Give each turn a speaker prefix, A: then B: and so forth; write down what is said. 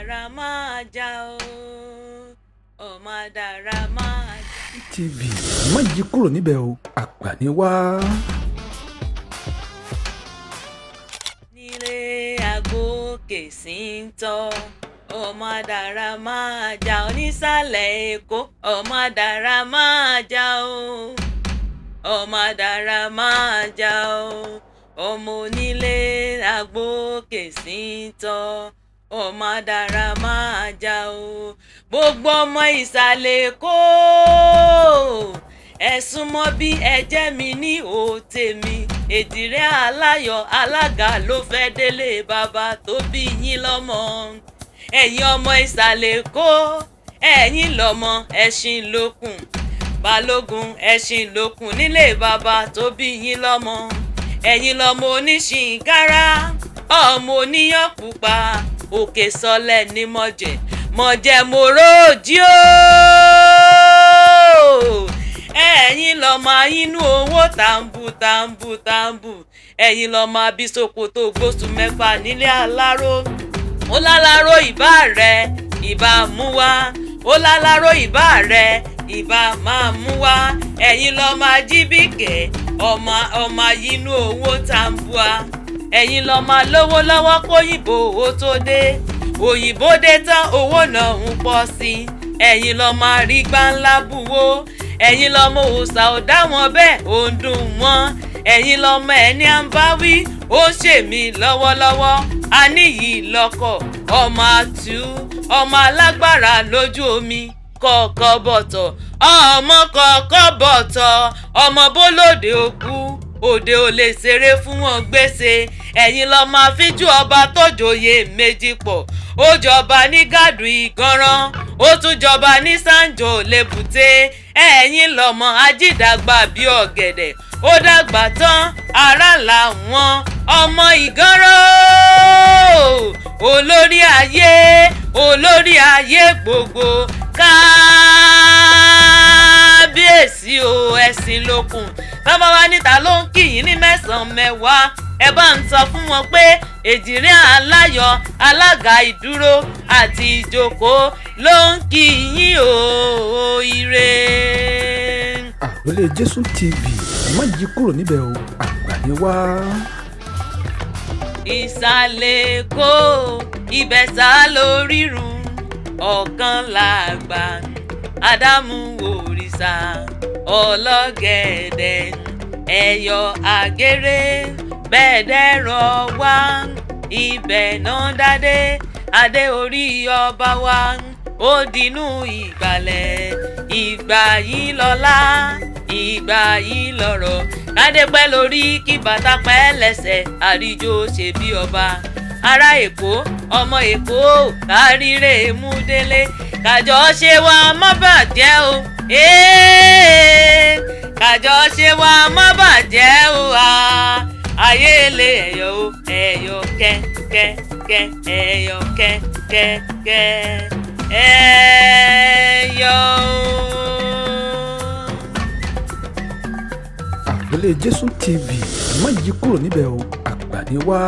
A: dára máa jà o, ọmọ dára máa jà.
B: TV má yí kúrò níbẹ̀ o, àgbà ni wá.
A: Nílé àgbókè sí ń tọ́, ọmọ dára máa jà o, nísàlẹ̀ Èkó, ọmọ dára máa jà o, ọmọ dára máa jà o, ọmọ onílé àgbókè sí ń tọ́, ọmọ dára máa jà o. Gbogbo ọmọ ìsàlẹ̀ Èkó ẹ súnmọ́ bí ẹ jẹ́ mi ní òtèmi. Ejire Alayo Alaga ló fẹ́ délé bàbá tó bí yín lọ́mọ. Ẹ̀yin ọmọ ìsàlẹ̀ Èkó, ẹ̀yin lọ́mọ ẹṣin lókun. Balógun ẹṣin lókun nílé bàbá tó bí yín lọ́mọ. Ẹ̀yin lọ́mọ oníṣìnkára, ọmọ oníyàn pupa, òkè sọlẹ̀ ní mọ̀jẹ̀, mọ̀jẹ̀ mòróòjì o. Ẹ̀yin lọ́mọ inú owó tàǹbù. Ẹ̀yin lọ́mọ abisokoto gbóṣù mẹ́fà nílé aláró. Ó láláró ìbá rẹ̀ ìbá mú wá. Ó láláró ìbá rẹ̀ ìbá máa mú wá. Ẹ̀yin lọ́mọ ajíbìkẹ́ ọmọ inú owó tàǹbùà. Ẹ̀yin lọ́mọ lówó lọ́wọ́ kóyìnbó owó tó dé. Òyìnbó dé tán owó náà ń pọ̀ sí. Ẹ̀yin lọ́mọ arígbá ńlá buwó. Ẹ̀yin lọ́mọ òòṣà ò dá wọn bẹ́ẹ̀ ò ń dùn wọ́n. Ẹ̀yin lọ́mọ ẹni à ń bá wí ó ṣèmí lọ́wọ́lọ́wọ́. A níyì lọ́kọ̀ ọmọ àtú ọmọ alágbára lójú omi kọ̀ọ̀kọ̀ bọ̀tọ̀ ọmọ kọ̀ọ̀kọ̀ bọ̀tọ̀ ọmọ bólóde òkú òde ò lè ṣeré fún wọn gbèsè. Ẹ̀yin lọ́mọ àfíjú ọba tó joyè méjì pọ̀. Ó jọba ní gàdù ìganran, ó tún jọba ní sànjò lébùté. Ẹ̀yin lọ́mọ ajídàgbà bí ọ̀gẹ̀dẹ̀, ó dàgbà tán ara làwọn ọmọ ìganran. Olórí ayé gbogbo kábíyèsí o ẹ̀sìn lókun. Bàbá wa níta ló ń kì yín ní mẹ́sàn-án mẹ́wàá. Ẹ bá ń sọ fún wọn pé Ejire Alayo Alaga ìdúró àti ìjoko ló ń kì yín o ire.
B: Àrólé Jésù TV má yí kúrò níbẹ̀ o, àgbà ni wá.
A: Ìsàlẹ̀ Èkó ibẹ̀ sá lórírun ọ̀kan làgbà Ádámù òrìṣà ọlọ́gẹ̀dẹ̀ ẹ̀yọ̀ àgéré bẹ́ẹ̀dẹ̀rọ̀ wá ibẹ̀ náà dádé adé orí ọba wa ó dínú ìgbàlẹ̀ ìgbà yìí lọ́lá ìgbà yìí lọ́rọ̀ kádé pẹ́ lórí kí bàtà pẹ́ lẹ́sẹ̀ àríjó ṣe bí ọba. Ará Èkó ọmọ Èkó káríre mú délé kájọ ṣe wa má bàjẹ́ o. Kájọ ṣe wa má bàjẹ́ o. Ayé lè ẹ̀yọ̀ kẹ́kẹ́kẹ́ ẹ̀yọ̀ kẹ́kẹ́kẹ́ ẹ̀yọ̀.
B: Àrólé Jésù TV má yí kúrò níbẹ̀ o, àgbà ni wá.